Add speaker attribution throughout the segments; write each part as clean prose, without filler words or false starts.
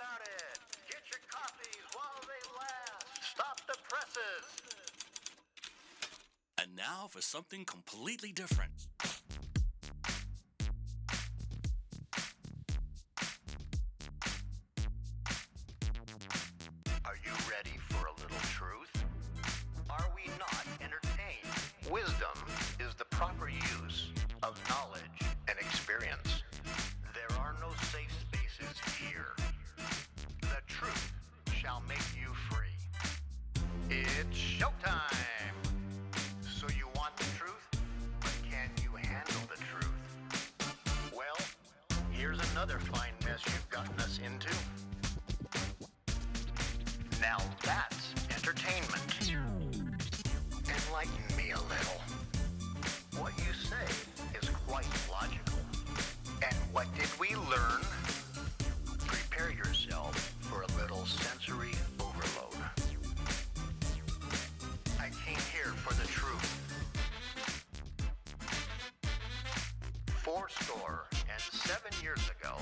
Speaker 1: started. Get your coffees while they last. Stop the presses.
Speaker 2: And now for something completely different.
Speaker 1: Are you ready for a little truth? Are we not entertained? Wisdom is the proper use of knowledge and experience. There are no safe spaces here. The truth shall make you free. It's showtime! So you want the truth, but can you handle the truth? Well, here's another fine mess you've gotten us into. Now that's entertainment. Enlighten me a little. What you say is quite logical. And what did we learn? Prepare yourself for a little sensory overload. I came here for the truth. 47 years ago,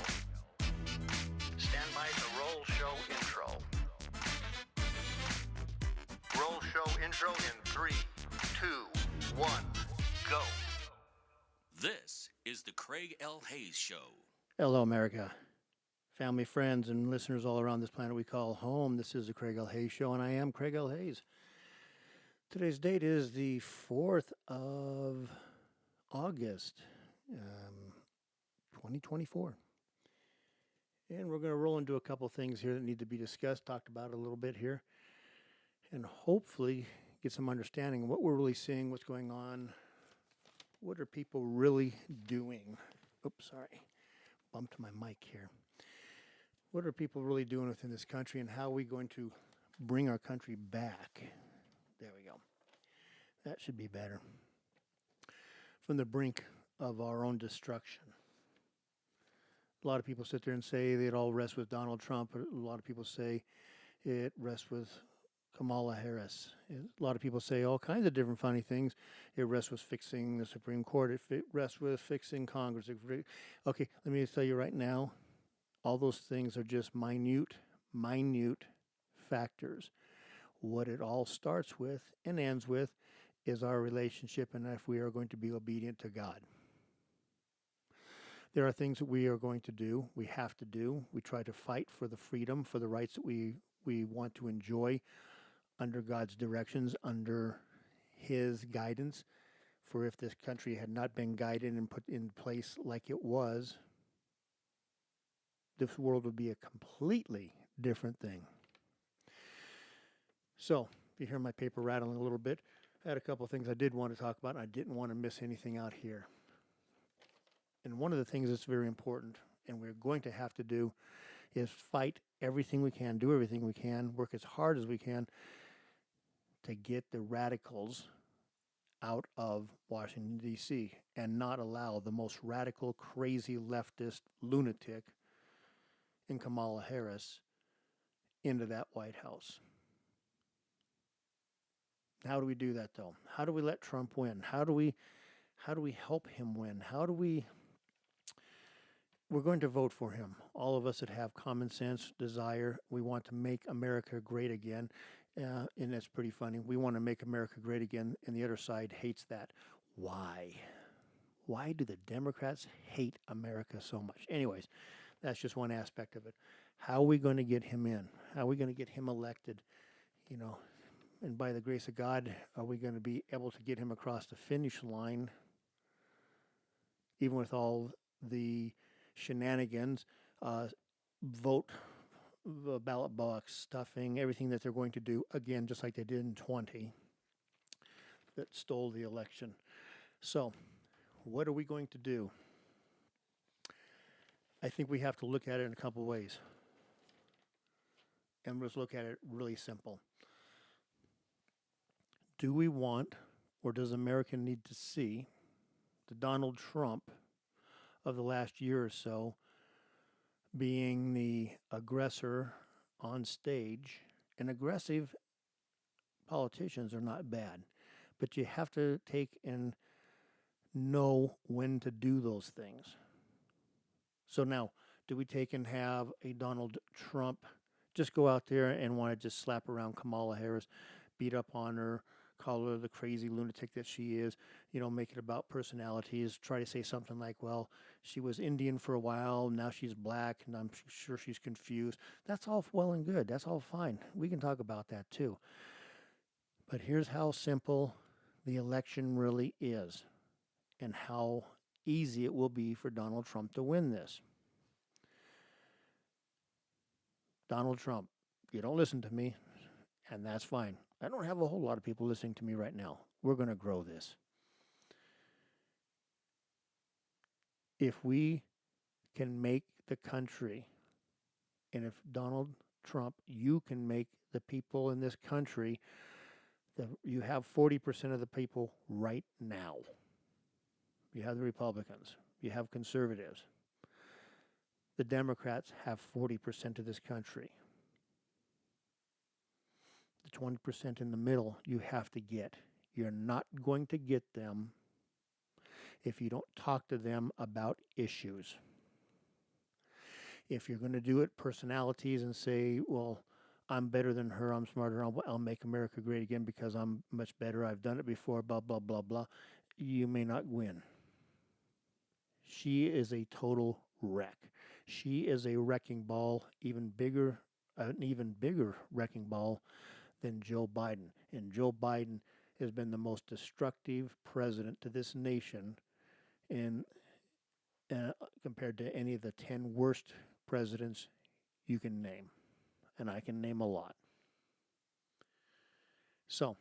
Speaker 1: stand by the roll show intro. Roll show intro in 3, 2, 1, go.
Speaker 2: This is the Craig L. Hayes Show.
Speaker 3: Hello, America. Family, friends, and listeners all around this planet we call home. This is the Craig L. Hayes Show, and I am Craig L. Hayes. Today's date is the 4th of August, 2024. And we're going to roll into a couple things here that need to be discussed, talked about a little bit here, and hopefully get some understanding of what we're really seeing, what's going on, what are people really doing. Oops, sorry. Bumped my mic here. What are people really doing within this country, and how are we going to bring our country back? There we go. That should be better. From the brink of our own destruction. A lot of people sit there and say it all rests with Donald Trump. A lot of people say it rests with Kamala Harris. A lot of people say all kinds of different funny things. It rests with fixing the Supreme Court. It rests with fixing Congress. Okay, let me tell you right now, all those things are just minute factors. What it all starts with and ends with is our relationship, and if we are going to be obedient to God. There are things that we are going to do, we have to do. We try to fight for the freedom, for the rights that we want to enjoy under God's directions, under His guidance. For if this country had not been guided and put in place like it was, this world would be a completely different thing. So, if you hear my paper rattling a little bit, I had a couple of things I did want to talk about, and I didn't want to miss anything out here. And one of the things that's very important, and we're going to have to do, is fight everything we can, do everything we can, work as hard as we can to get the radicals out of Washington, D.C., and not allow the most radical, crazy leftist lunatic in Kamala Harris into that White House. How do we do that, though? How do we let Trump win? How do we help him win? We're going to vote for him. All of us that have common sense, desire, we want to make America great again. And that's pretty funny. We want to make America great again, and the other side hates that. Why? Why do the Democrats hate America so much? Anyways, that's just one aspect of it. How are we going to get him in? How are we going to get him elected? And by the grace of God, are we going to be able to get him across the finish line, even with all the shenanigans, vote, the ballot box stuffing, everything that they're going to do, again, just like they did in 20, that stole the election. So, what are we going to do? I think we have to look at it in a couple ways. And let's look at it really simple. Do we want, or does America need to see, the Donald Trump of the last year or so being the aggressor on stage? And aggressive politicians are not bad, but you have to take and know when to do those things. So now, Do we take and have a Donald Trump just go out there and want to just slap around Kamala Harris, beat up on her, call her the crazy lunatic that she is, make it about personalities, try to say something like, well, she was Indian for a while, now she's black, and I'm sure she's confused. That's all well and good. That's all fine. We can talk about that too. But here's how simple the election really is and how easy it will be for Donald Trump to win this. Donald Trump, you don't listen to me, and that's fine. I don't have a whole lot of people listening to me right now. We're going to grow this. If we can make the country, and if Donald Trump, you can make the people in this country, you have 40% of the people right now. You have the Republicans. You have conservatives. The Democrats have 40% of this country. The 20% in the middle you have to get. You're not going to get them if you don't talk to them about issues. If you're going to do it personalities and say, well, I'm better than her, I'm smarter, I'll make America great again because I'm much better, I've done it before, blah, blah, blah, blah, you may not win. She is a total wreck. She is a wrecking ball, an even bigger wrecking ball than Joe Biden. And Joe Biden has been the most destructive president to this nation compared to any of the 10 worst presidents you can name. And I can name a lot. So,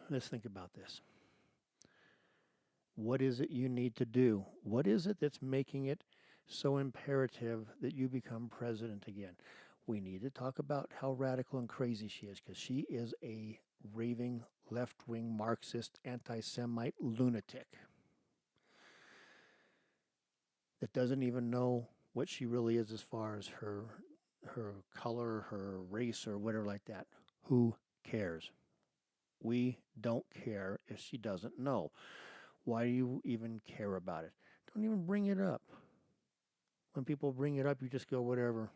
Speaker 3: let's think about this. What is it you need to do? What is it that's making it so imperative that you become president again? We need to talk about how radical and crazy she is, because she is a raving left-wing Marxist anti-Semite lunatic that doesn't even know what she really is as far as her color, her race, or whatever like that. Who cares? We don't care if she doesn't know. Why do you even care about it? Don't even bring it up. When people bring it up, you just go, whatever.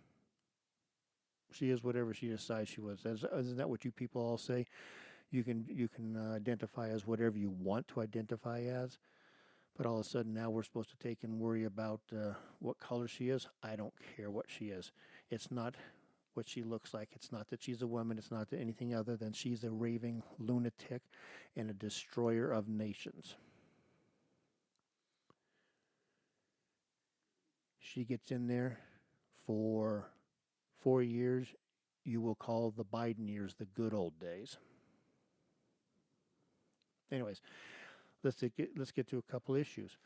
Speaker 3: She is whatever she decides she was. Isn't that what you people all say? You can identify as whatever you want to identify as. But all of a sudden now we're supposed to take and worry about what color she is. I don't care what she is. It's not what she looks like. It's not that she's a woman. It's not anything other than she's a raving lunatic and a destroyer of nations. She gets in there for 4 years. You will call the Biden years the good old days. Anyways, let's get to a couple issues.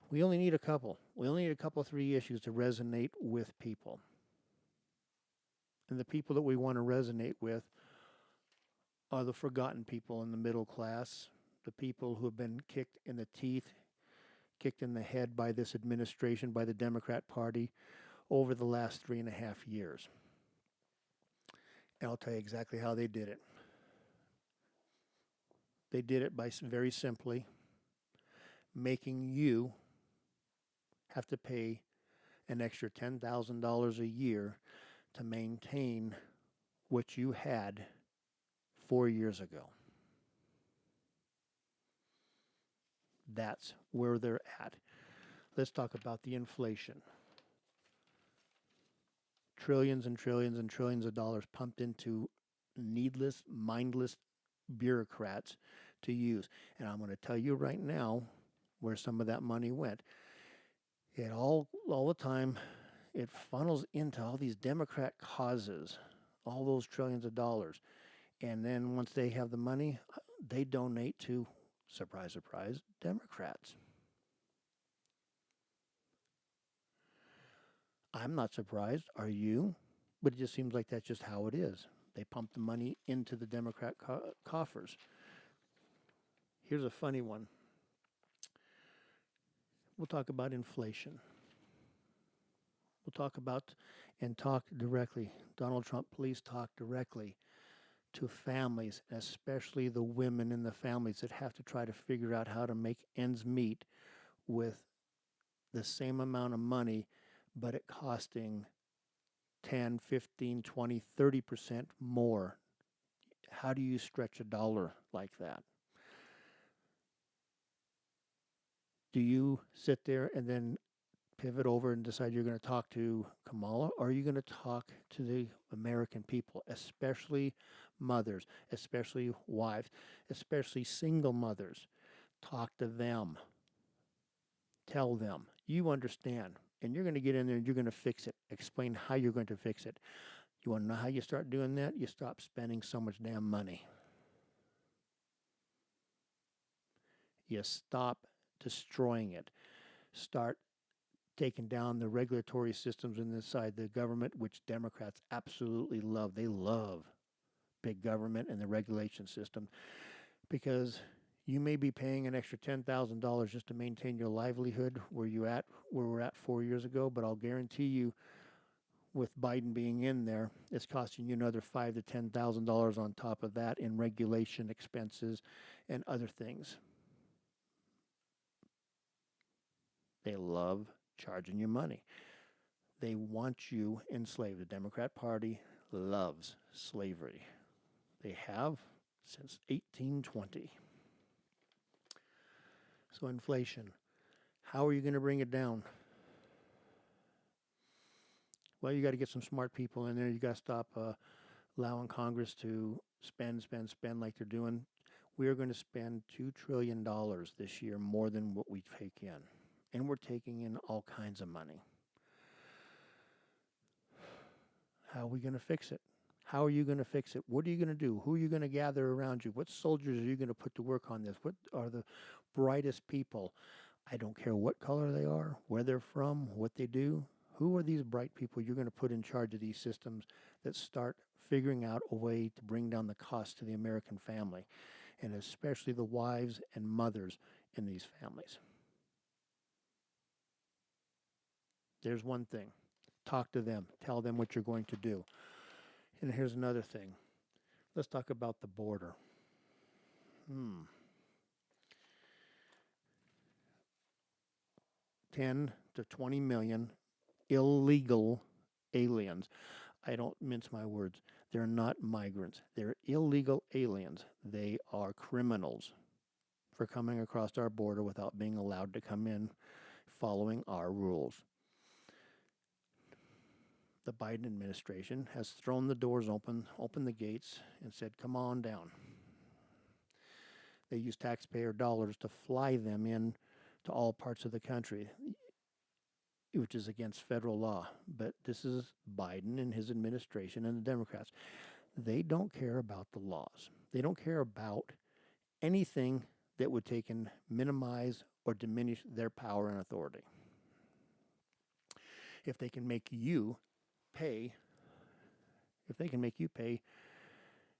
Speaker 3: We only need a couple. We only need a couple, 3 issues to resonate with people. And the people that we want to resonate with are the forgotten people in the middle class, the people who have been kicked in the teeth, kicked in the head by this administration, by the Democrat Party, over the last 3.5 years. And I'll tell you exactly how they did it. They did it by very simply making you have to pay an extra $10,000 a year to maintain what you had 4 years ago. That's where they're at. Let's talk about the inflation. Trillions and trillions and trillions of dollars pumped into needless, mindless bureaucrats to use. And I'm going to tell you right now where some of that money went. It all the time, it funnels into all these Democrat causes, all those trillions of dollars. And then once they have the money, they donate to, surprise, surprise, Democrats. I'm not surprised. Are you? But it just seems like that's just how it is. They pump the money into the Democrat coffers. Here's a funny one. We'll talk about inflation. We'll talk directly. Donald Trump, please talk directly to families, especially the women in the families that have to try to figure out how to make ends meet with the same amount of money, but it costing 10, 15, 20, 30% more. How do you stretch a dollar like that? Do you sit there and then pivot over and decide you're going to talk to Kamala, or are you going to talk to the American people, especially mothers, especially wives, especially single mothers? Talk to them. Tell them. You understand. And you're going to get in there and you're going to fix it. Explain how you're going to fix it. You want to know how you start doing that? You stop spending so much damn money. You stop destroying it. Start taking down the regulatory systems inside the government, which Democrats absolutely love. They love big government and the regulation system because you may be paying an extra $10,000 just to maintain your livelihood where we're at 4 years ago, but I'll guarantee you, with Biden being in there, it's costing you another $5,000 to $10,000 on top of that in regulation expenses and other things. They love charging you money. They want you enslaved. The Democrat Party loves slavery. They have since 1820. So inflation, how are you going to bring it down? Well, you got to get some smart people in there. You got to stop allowing Congress to spend like they're doing. We are going to spend $2 trillion this year, more than what we take in. And we're taking in all kinds of money. How are we going to fix it? How are you going to fix it? What are you going to do? Who are you going to gather around you? What soldiers are you going to put to work on this? What are the brightest people? I don't care what color they are, where they're from, what they do. Who are these bright people you're going to put in charge of these systems that start figuring out a way to bring down the cost to the American family, and especially the wives and mothers in these families? There's one thing. Talk to them. Tell them what you're going to do. And here's another thing. Let's talk about the border. 10 to 20 million illegal aliens. I don't mince my words. They're not migrants. They're illegal aliens. They are criminals for coming across our border without being allowed to come in following our rules. The Biden administration has thrown the doors open the gates, and said, come on down. They use taxpayer dollars to fly them in to all parts of the country, which is against federal law. But this is Biden and his administration and the Democrats. They don't care about the laws. They don't care about anything that would take and minimize or diminish their power and authority. If they can make you pay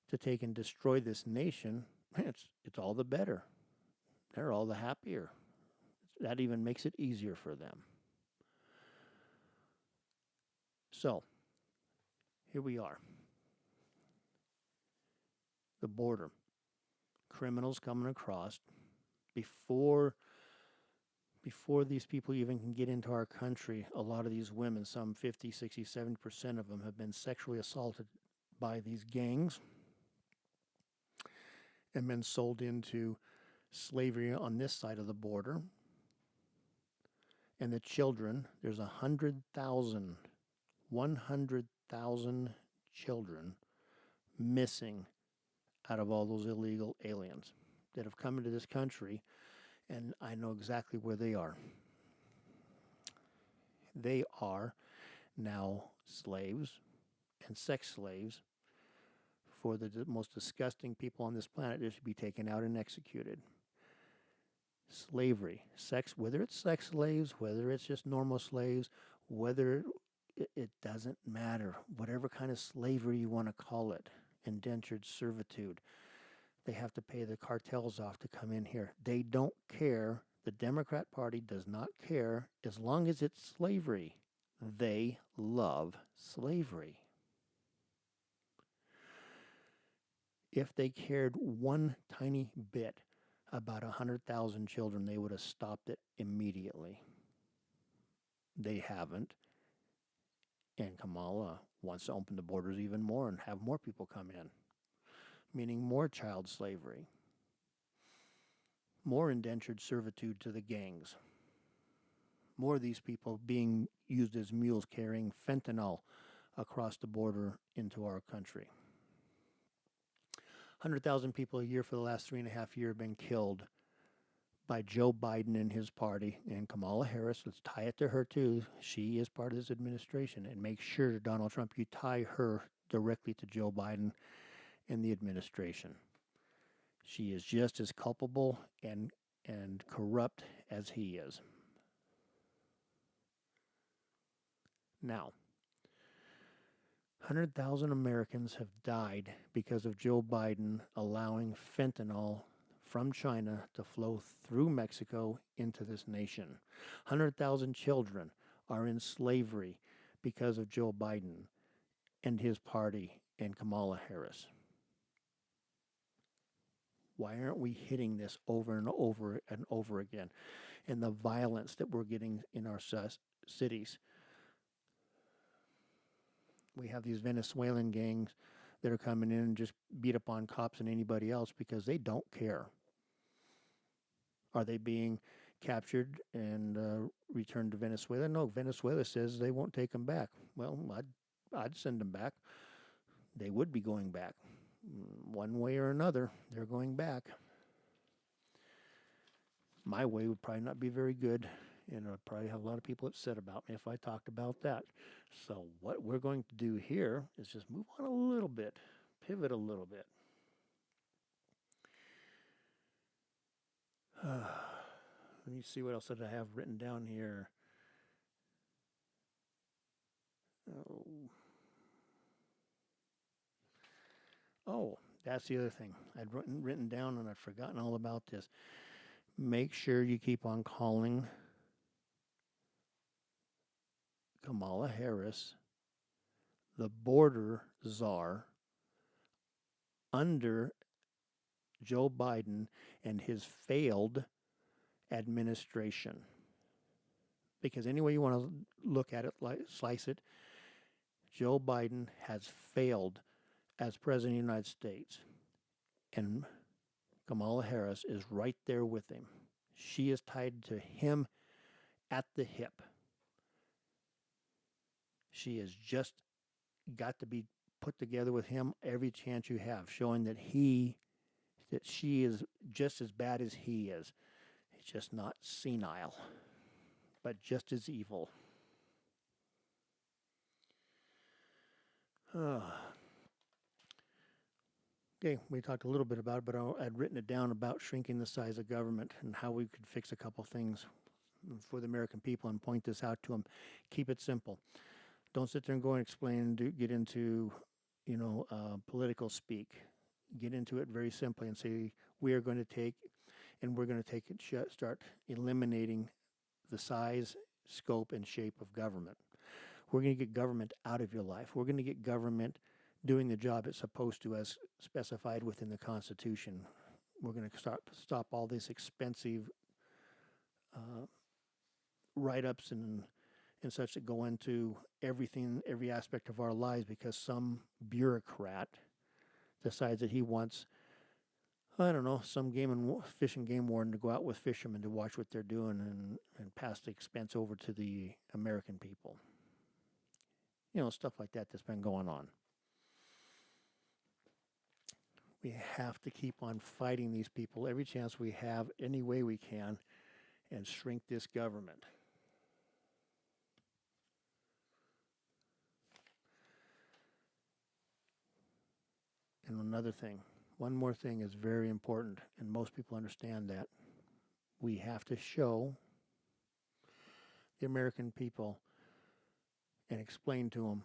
Speaker 3: to take and destroy this nation, it's all the better. They're all the happier. That even makes it easier for them. So, here we are. The border. Criminals coming across before these people even can get into our country. A lot of these women, some 50, 60, 70% of them, have been sexually assaulted by these gangs and been sold into slavery on this side of the border. And the children, there's 100,000 children missing out of all those illegal aliens that have come into this country, and I know exactly where they are. They are now slaves and sex slaves for the most disgusting people on this planet that should be taken out and executed. Slavery, sex, whether it's sex slaves, whether it's just normal slaves, whether it doesn't matter, whatever kind of slavery you want to call it, indentured servitude, they have to pay the cartels off to come in here. They don't care. The Democrat Party does not care as long as it's slavery. They love slavery. If they cared one tiny bit about 100,000 children, they would have stopped it immediately. They haven't. And Kamala wants to open the borders even more and have more people come in, meaning more child slavery, more indentured servitude to the gangs, more of these people being used as mules carrying fentanyl across the border into our country. 100,000 people a year for the last 3.5 years have been killed by Joe Biden and his party, and Kamala Harris. Let's tie it to her too. She is part of this administration, and make sure, Donald Trump, you tie her directly to Joe Biden and the administration. She is just as culpable and corrupt as he is. Now, 100,000 Americans have died because of Joe Biden allowing fentanyl from China to flow through Mexico into this nation. 100,000 children are in slavery because of Joe Biden and his party and Kamala Harris. Why aren't we hitting this over and over and over again? And the violence that we're getting in our cities. We have these Venezuelan gangs that are coming in and just beat up on cops and anybody else because they don't care. Are they being captured and returned to Venezuela? No, Venezuela says they won't take them back. Well, I'd send them back. They would be going back. One way or another, they're going back. My way would probably not be very good, and I'd probably have a lot of people upset about me if I talked about that. So what we're going to do here is just move on a little bit, pivot a little bit. Let me see what else did I have written down here. Oh, that's the other thing. I'd written down and I'd forgotten all about this. Make sure you keep on calling Kamala Harris the border czar under Joe Biden and his failed administration. Because any way you want to look at it, slice it, Joe Biden has failed as President of the United States. And Kamala Harris is right there with him. She is tied to him at the hip. She has just got to be put together with him every chance you have, showing that she is just as bad as he is. He's just not senile, but just as evil. Okay, we talked a little bit about it, but I'd written it down about shrinking the size of government and how we could fix a couple things for the American people and point this out to them. Keep it simple. Don't sit there and go and explain and get into, political speak. Get into it very simply and say, we're going to start eliminating the size, scope, and shape of government. We're going to get government out of your life. We're going to get government doing the job it's supposed to as specified within the Constitution. We're going to stop all this expensive write-ups and such that go into every aspect of our lives because some bureaucrat decides that he wants, I don't know, some fish and game warden to go out with fishermen to watch what they're doing and pass the expense over to the American people. Stuff like that's been going on. We have to keep on fighting these people every chance we have, any way we can, and shrink this government. And another thing, one more thing is very important, and most people understand that. We have to show the American people and explain to them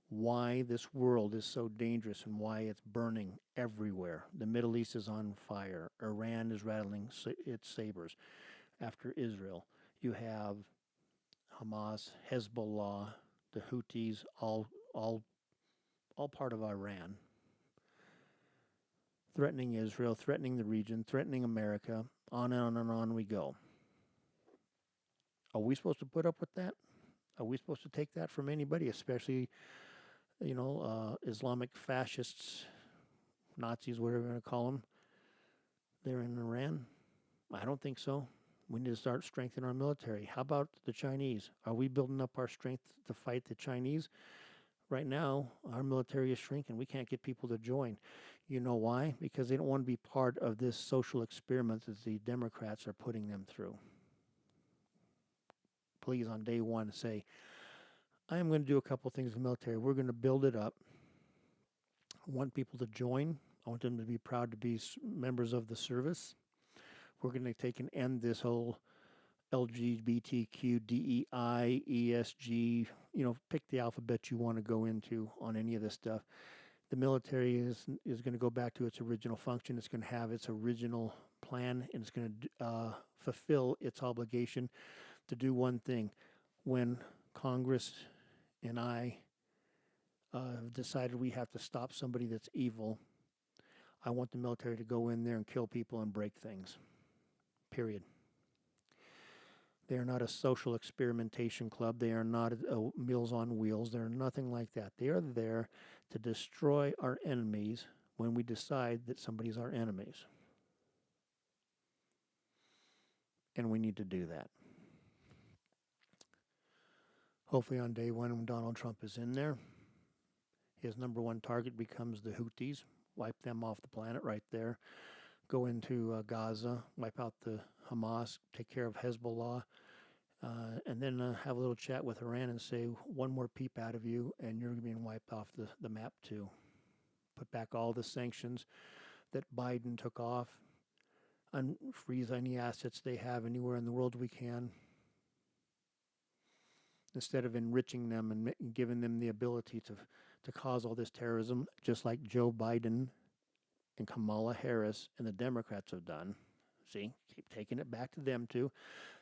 Speaker 3: why this world is so dangerous and why it's burning everywhere. The Middle East is on fire. Iran is rattling its sabers after Israel. You have Hamas, Hezbollah, the Houthis, all part of Iran, threatening Israel, threatening the region, threatening America. On and on and on we go. Are we supposed to put up with that? Are we supposed to take that from anybody, especially, Islamic fascists, Nazis, whatever you want to call them? They're in Iran? I don't think so. We need to start strengthening our military. How about the Chinese? Are we building up our strength to fight the Chinese? Right now, our military is shrinking. We can't get people to join. You know why? Because they don't want to be part of this social experiment that the Democrats are putting them through. Please, on day one, say, I am going to do a couple things in the military. We're going to build it up. I want people to join. I want them to be proud to be members of the service. We're going to take and end this whole LGBTQ, DEI, ESG, pick the alphabet you want to go into on any of this stuff. The military is going to go back to its original function. It's going to have its original plan, and it's going to fulfill its obligation to do one thing. When Congress and I have decided we have to stop somebody that's evil, I want the military to go in there and kill people and break things. Period. They are not a social experimentation club. They are not a Meals on Wheels. They're nothing like that. They are there to destroy our enemies when we decide that somebody's our enemies. And we need to do that. Hopefully on day one when Donald Trump is in there, his number one target becomes the Houthis. Wipe them off the planet right there. Go into Gaza, wipe out the Hamas, take care of Hezbollah, and then have a little chat with Iran and say, one more peep out of you, and you're being wiped off the map too. Put back all the sanctions that Biden took off, unfreeze any assets they have anywhere in the world we can, instead of enriching them and giving them the ability to cause all this terrorism, just like Joe Biden and Kamala Harris and the Democrats have done. See, keep taking it back to them too.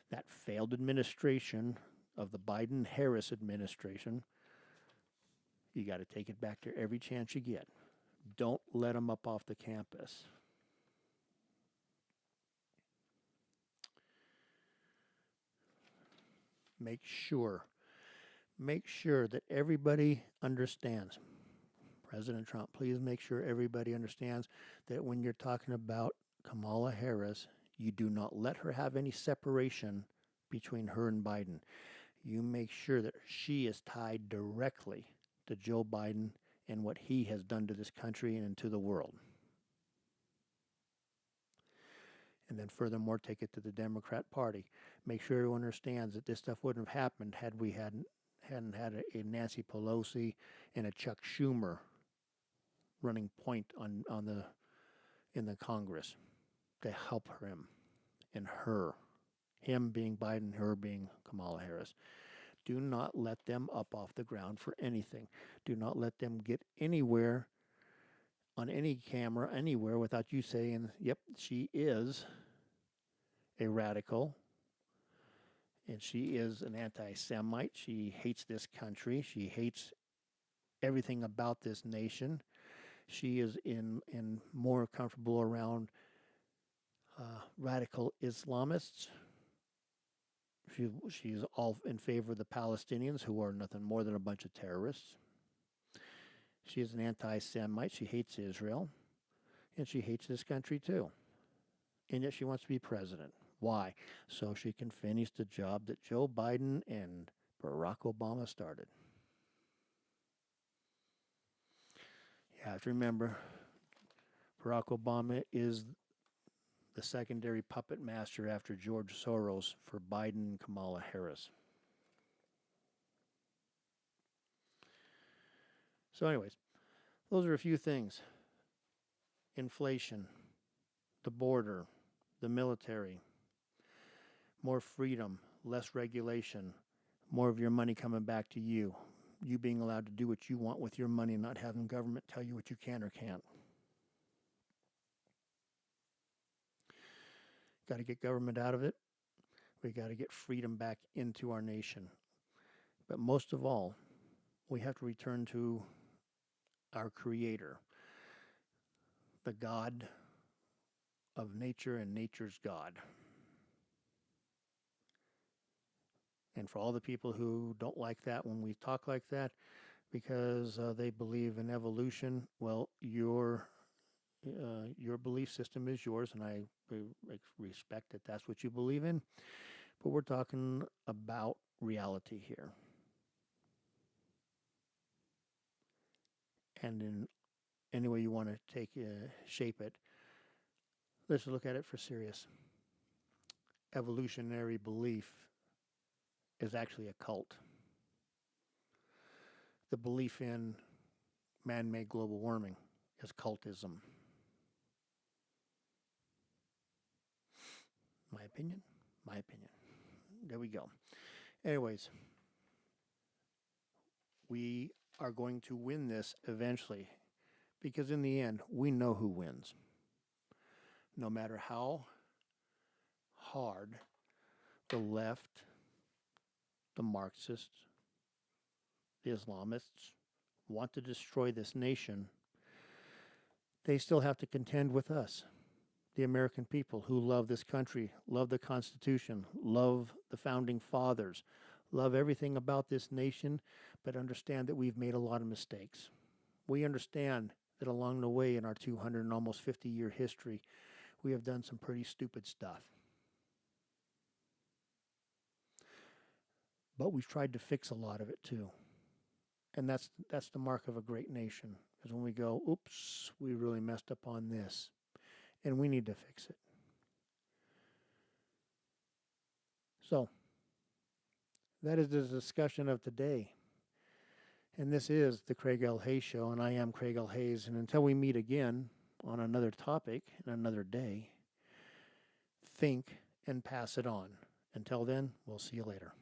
Speaker 3: That failed administration of the Biden-Harris administration, you got to take it back there every chance you get. Don't let them up off the campus. Make sure that everybody understands. President Trump, please make sure everybody understands that when you're talking about Kamala Harris, you do not let her have any separation between her and Biden. You make sure that she is tied directly to Joe Biden and what he has done to this country and to the world. And then furthermore, take it to the Democrat Party. Make sure everyone understands that this stuff wouldn't have happened had we hadn't had a Nancy Pelosi and a Chuck Schumer running point in the Congress to help him and her. Him being Biden, her being Kamala Harris. Do not let them up off the ground for anything. Do not let them get anywhere on any camera, anywhere, without you saying, yep, she is a radical, and she is an anti-Semite. She hates this country. She hates everything about this nation. She is in more comfortable around radical Islamists. She's all in favor of the Palestinians, who are nothing more than a bunch of terrorists. She is an anti-Semite. She hates Israel. And she hates this country too. And yet she wants to be president. Why? So she can finish the job that Joe Biden and Barack Obama started. You have to remember, Barack Obama is the secondary puppet master after George Soros for Biden and Kamala Harris. So anyways, those are a few things. Inflation, the border, the military, more freedom, less regulation, more of your money coming back to you. You being allowed to do what you want with your money and not having government tell you what you can or can't. Got to get government out of it. We got to get freedom back into our nation. But most of all, we have to return to our Creator, the God of nature and nature's God. And for all the people who don't like that when we talk like that, because they believe in evolution, well, your belief system is yours, and I respect that that's what you believe in. But we're talking about reality here. And in any way you want to shape it, let's look at it for serious. Evolutionary belief is actually a cult. The belief in man-made global warming is cultism. My opinion? My opinion. There we go. Anyways, we are going to win this eventually because in the end, we know who wins. No matter how hard the left, the Marxists, the Islamists want to destroy this nation, they still have to contend with us, the American people who love this country, love the Constitution, love the founding fathers, love everything about this nation, but understand that we've made a lot of mistakes. We understand that along the way in our 200 and almost 50-year history, we have done some pretty stupid stuff. But we've tried to fix a lot of it too. And that's the mark of a great nation, is when we go, oops, we really messed up on this, and we need to fix it. So, that is the discussion of today. And this is the Craig L. Hayes Show, and I am Craig L. Hayes. And until we meet again on another topic and another day, think and pass it on. Until then, we'll see you later.